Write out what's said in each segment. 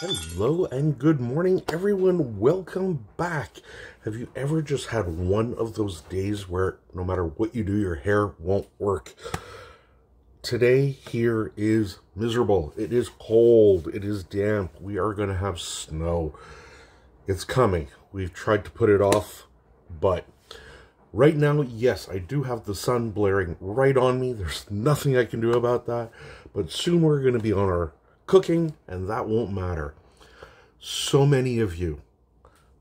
Hello and good morning, everyone. Welcome back. Have you ever just had one of those days where no matter what you do, your hair won't work? Today here is miserable. It is cold. It is damp. We are going to have snow. It's coming. We've tried to put it off, but right now, yes, I do have the sun blaring right on me. There's nothing I can do about that, but soon we're going to be on our cooking, and that won't matter. So many of you,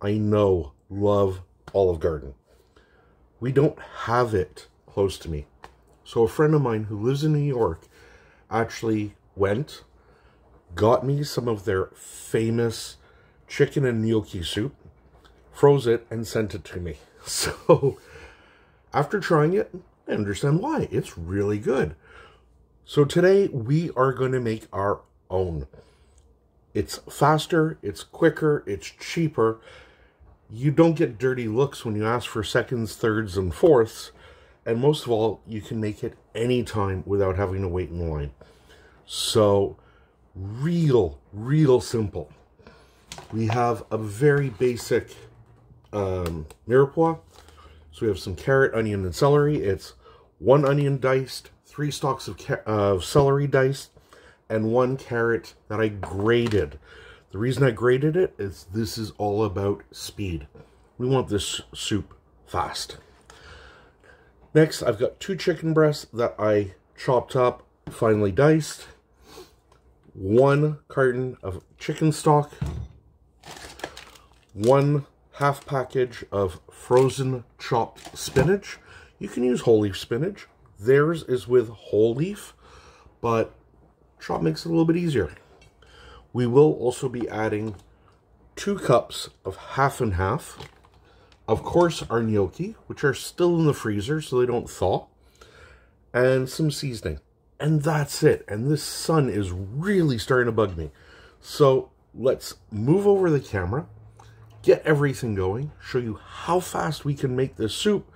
I know, love Olive Garden. We don't have it close to me. So a friend of mine who lives in New York actually went, got me some of their famous chicken and gnocchi soup, froze it, and sent it to me. So after trying it, I understand why. It's really good. So today we are going to make our own. It's faster, it's quicker, it's cheaper. You don't get dirty looks when you ask for seconds, thirds, and fourths. And most of all, you can make it anytime without having to wait in line. So, real simple. We have a very basic mirepoix. So we have some carrot, onion, and celery. It's 1 onion diced, 3 stalks of celery diced, and 1 carrot that I grated. The reason I grated it is this is all about speed. We want this soup fast. Next, I've got 2 chicken breasts that I chopped up, finely diced, 1 carton of chicken stock, 1 half package of frozen chopped spinach. You can use whole leaf spinach. Theirs is with whole leaf, but chop makes it a little bit easier. We will also be adding 2 cups of half and half. Of course, our gnocchi, which are still in the freezer so they don't thaw. And some seasoning. And that's it. And this sun is really starting to bug me. So let's move over the camera, get everything going, show you how fast we can make this soup,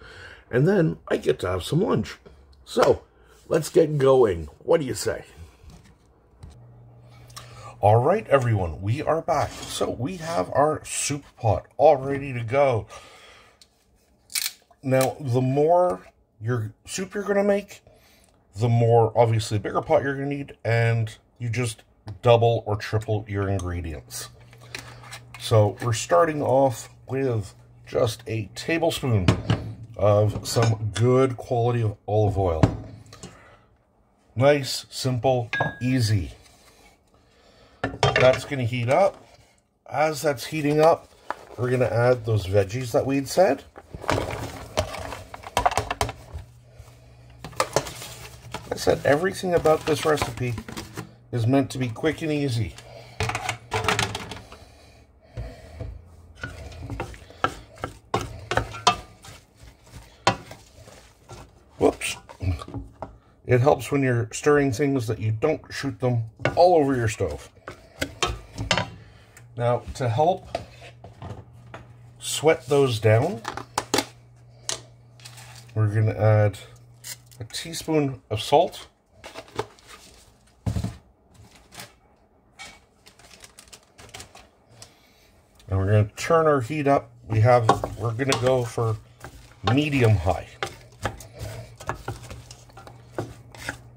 and then I get to have some lunch. So let's get going. What do you say? All right, everyone, we are back. So we have our soup pot all ready to go. Now, the more your soup you're going to make, the more, obviously, bigger pot you're going to need, and you just double or triple your ingredients. So we're starting off with just a tablespoon of some good quality of olive oil. Nice, simple, easy. That's going to heat up. As that's heating up, we're going to add those veggies that we'd said. I said everything about this recipe is meant to be quick and easy. Whoops. It helps when you're stirring things that you don't shoot them all over your stove. Now, to help sweat those down, we're going to add a teaspoon of salt, and we're going to turn our heat up. We're going to go for medium high.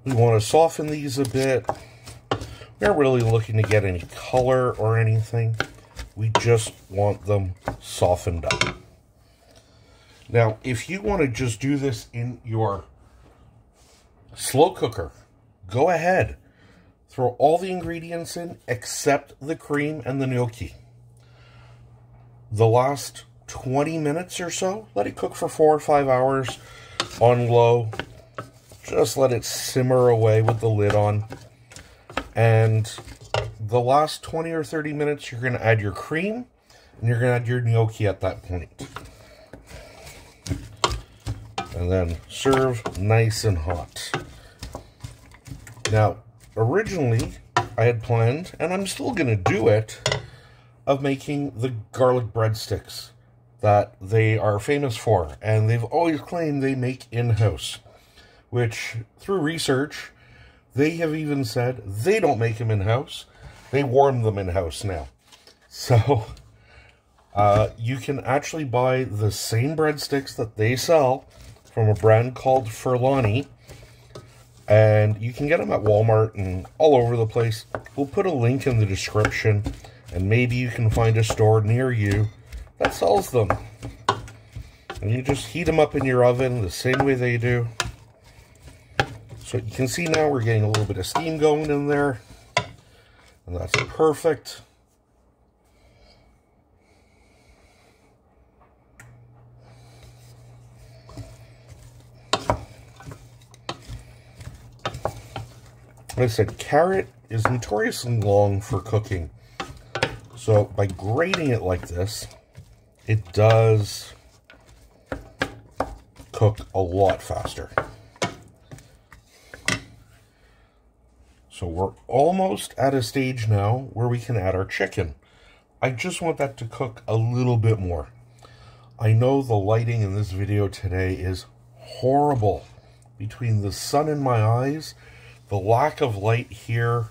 We want to soften these a bit. We're not really looking to get any color or anything. We just want them softened up. Now, if you want to just do this in your slow cooker, go ahead. Throw all the ingredients in except the cream and the gnocchi. The last 20 minutes or so, let it cook for 4 or 5 hours on low. Just let it simmer away with the lid on. And the last 20 or 30 minutes, you're going to add your cream, and you're going to add your gnocchi at that point. And then serve nice and hot. Now, originally, I had planned, and I'm still going to do it, of making the garlic breadsticks that they are famous for, and they've always claimed they make in-house. Which, through research, they have even said they don't make them in-house, they warm them in-house now. So you can actually buy the same breadsticks that they sell from a brand called Furlani. And you can get them at Walmart and all over the place. We'll put a link in the description, and maybe you can find a store near you that sells them. And you just heat them up in your oven the same way they do. So you can see now we're getting a little bit of steam going in there. And that's perfect. Like I said, carrot is notoriously long for cooking. So by grating it like this, it does cook a lot faster. So we're almost at a stage now where we can add our chicken. I just want that to cook a little bit more. I know the lighting in this video today is horrible. Between the sun in my eyes, the lack of light here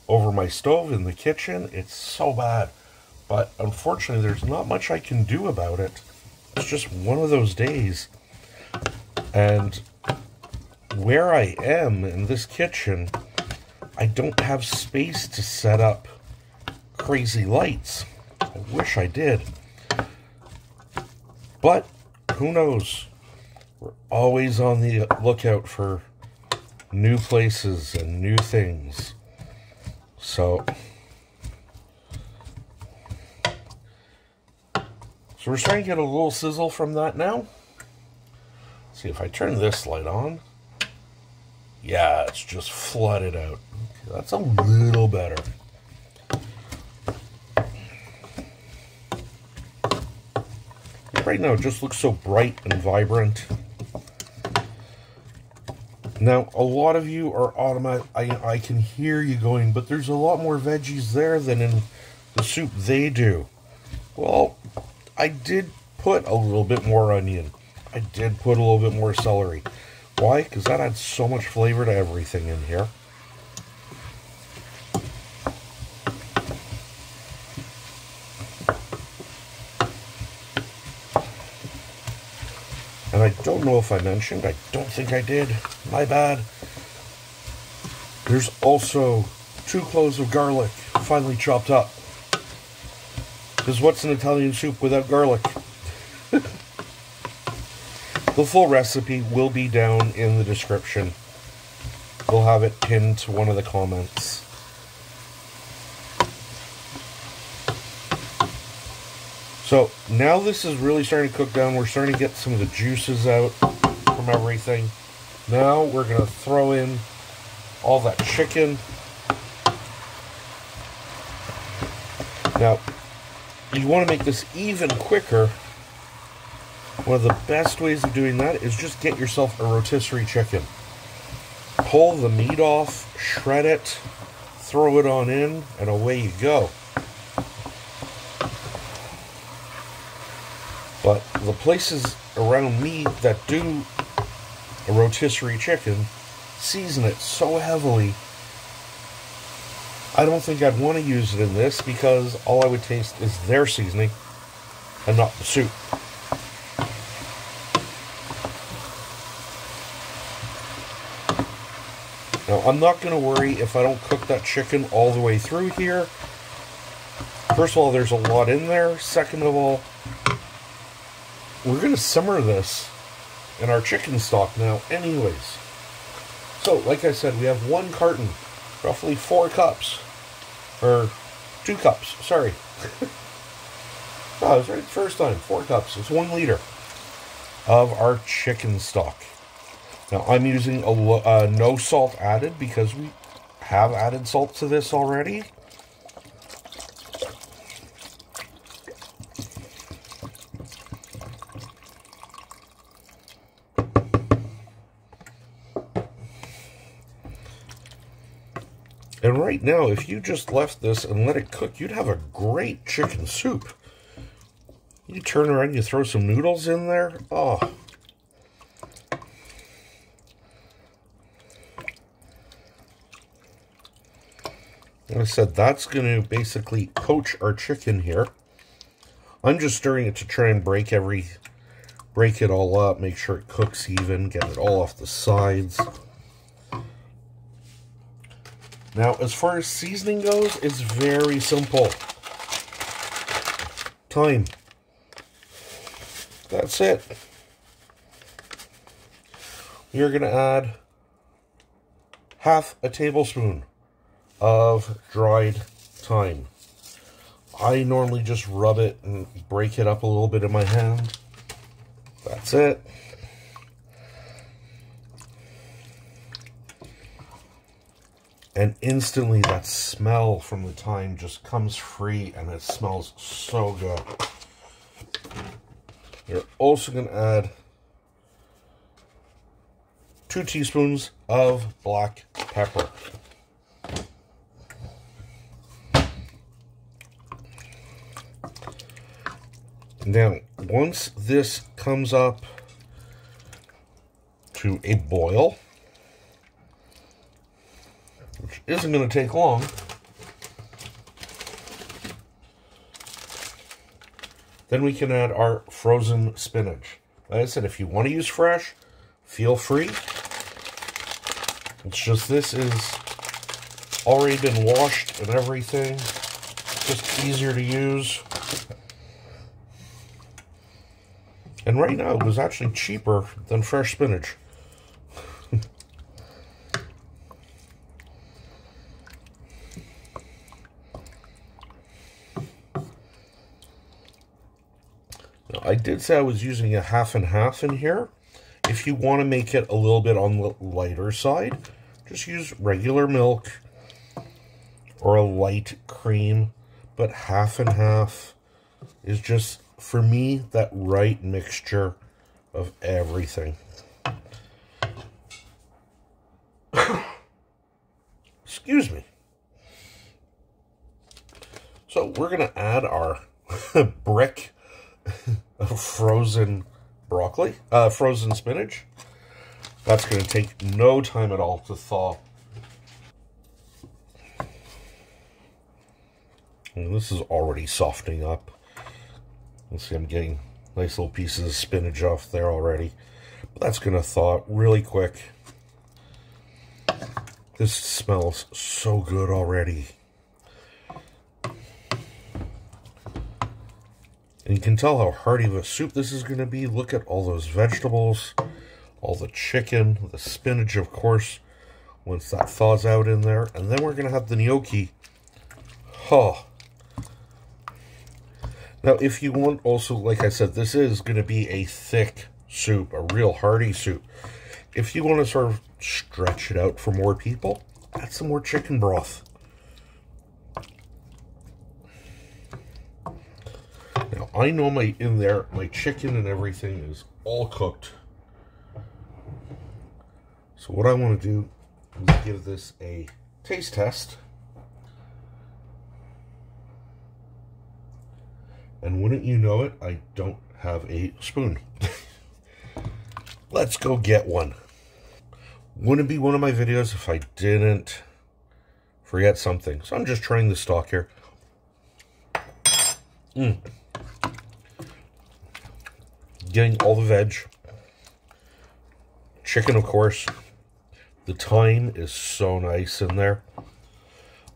over my stove in the kitchen, it's so bad. But unfortunately, there's not much I can do about it. It's just one of those days. And where I am in this kitchen, I don't have space to set up crazy lights. I wish I did. But who knows? We're always on the lookout for new places and new things. So we're starting to get a little sizzle from that now. Let's see if I turn this light on. Yeah, it's just flooded out. Okay, that's a little better. Right now it just looks so bright and vibrant. Now, a lot of you are automatic. I can hear you going, but there's a lot more veggies there than in the soup they do. Well, I did put a little bit more onion. I did put a little bit more celery. Why? Because that adds so much flavor to everything in here. And I don't know if I mentioned, I don't think I did, my bad. There's also 2 cloves of garlic, finely chopped up. Because what's an Italian soup without garlic? The full recipe will be down in the description. We'll have it pinned to one of the comments. So now this is really starting to cook down. We're starting to get some of the juices out from everything. Now we're going to throw in all that chicken. Now, you want to make this even quicker. One of the best ways of doing that is just get yourself a rotisserie chicken. Pull the meat off, shred it, throw it on in, and away you go. But the places around me that do a rotisserie chicken season it so heavily, I don't think I'd want to use it in this, because all I would taste is their seasoning and not the soup. Now, I'm not going to worry if I don't cook that chicken all the way through here. First of all, there's a lot in there. Second of all, we're going to simmer this in our chicken stock now anyways. So, like I said, we have 1 carton, roughly 4 cups. Or 2 cups, sorry. Oh, I was right the first time. 4 cups. It's 1 liter of our chicken stock. Now, I'm using a no salt added because we have added salt to this already. And right now, if you just left this and let it cook, you'd have a great chicken soup. You turn around, you throw some noodles in there. Oh. I said that's going to basically poach our chicken here. I'm just stirring it to try and break it all up, make sure it cooks even, get it all off the sides. Now, as far as seasoning goes, it's very simple. Thyme. That's it. You're going to add half a tablespoon of dried thyme. I normally just rub it and break it up a little bit in my hand. That's it. And instantly that smell from the thyme just comes free and it smells so good. You're also going to add 2 teaspoons of black pepper. Now, once this comes up to a boil, which isn't going to take long, then we can add our frozen spinach. Like I said, if you want to use fresh, feel free. It's just this is already been washed and everything. Just easier to use. And right now, it was actually cheaper than fresh spinach. Now, I did say I was using a half and half in here. If you want to make it a little bit on the lighter side, just use regular milk or a light cream. But half and half is just, for me, that right mixture of everything. Excuse me. So we're going to add our brick of frozen broccoli, frozen spinach. That's going to take no time at all to thaw. And this is already softening up. Let's see, I'm getting nice little pieces of spinach off there already. But that's going to thaw really quick. This smells so good already. And you can tell how hearty of a soup this is going to be. Look at all those vegetables, all the chicken, the spinach, of course, once that thaws out in there. And then we're going to have the gnocchi. Oh. Now, if you want also, like I said, this is going to be a thick soup, a real hearty soup. If you want to sort of stretch it out for more people, add some more chicken broth. Now, I know my chicken and everything is all cooked. So what I want to do is give this a taste test. And wouldn't you know it, I don't have a spoon. Let's go get one. Wouldn't be one of my videos if I didn't forget something. So I'm just trying the stock here. Getting all the veg. Chicken, of course. The thyme is so nice in there.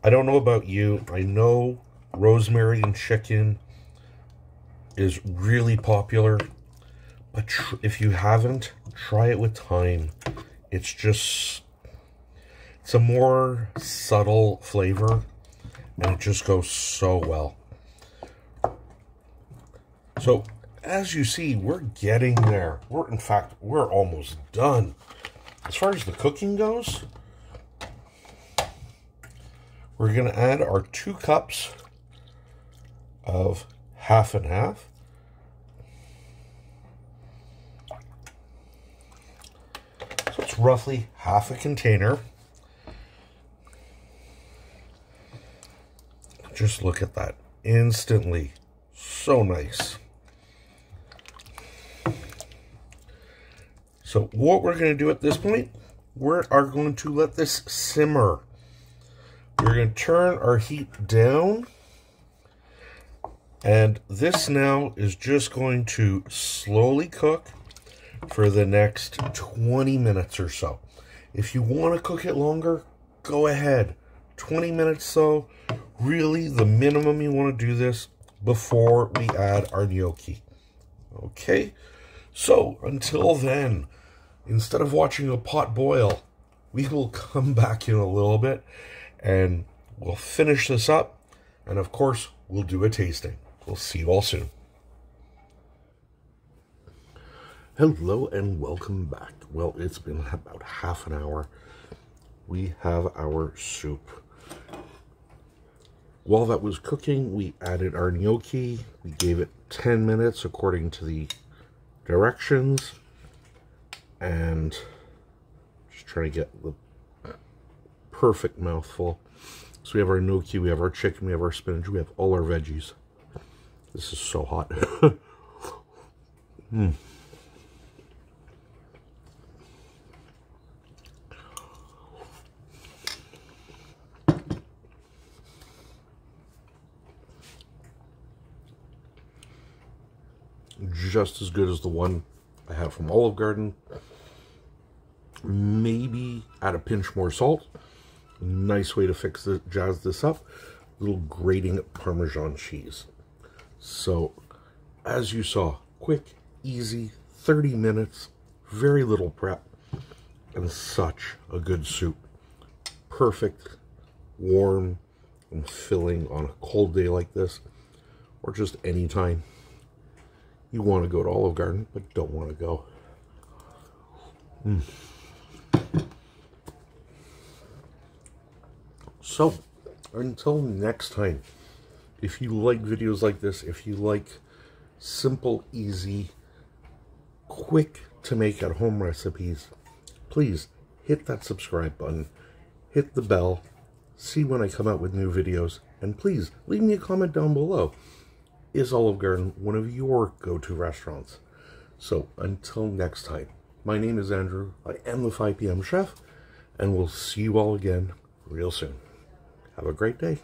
I don't know about you. I know rosemary and chicken is really popular, but if you haven't, try it with thyme. It's a more subtle flavor, and it just goes so well. So, as you see, we're getting there. In fact, we're almost done. As far as the cooking goes, we're going to add our 2 cups of half and half. So it's roughly half a container. Just look at that. Instantly. So nice. So what we're going to do at this point, we are going to let this simmer We're going to turn our heat down. And this now is just going to slowly cook for the next 20 minutes or so. If you want to cook it longer, go ahead. 20 minutes though, really the minimum you want to do this before we add our gnocchi. Okay, so until then, instead of watching a pot boil, we will come back in a little bit and we'll finish this up. And of course, we'll do a tasting. We'll see you all soon. Hello and welcome back. Well, it's been about half an hour. We have our soup. While that was cooking, we added our gnocchi. We gave it 10 minutes according to the directions. And just trying to get the perfect mouthful. So we have our gnocchi, we have our chicken, we have our spinach, we have all our veggies. This is so hot. Just as good as the one I had from Olive Garden. Maybe add a pinch more salt. Nice way to jazz this up. A little grating Parmesan cheese. So, as you saw, quick, easy, 30 minutes, very little prep, and such a good soup. Perfect, warm, and filling on a cold day like this, or just any time you want to go to Olive Garden, but don't want to go. So, until next time, if you like videos like this, if you like simple, easy, quick to make at home recipes, please hit that subscribe button, hit the bell, see when I come out with new videos, and please leave me a comment down below. Is Olive Garden one of your go-to restaurants? So until next time, my name is Andrew, I am the 5 PM chef, and we'll see you all again real soon. Have a great day.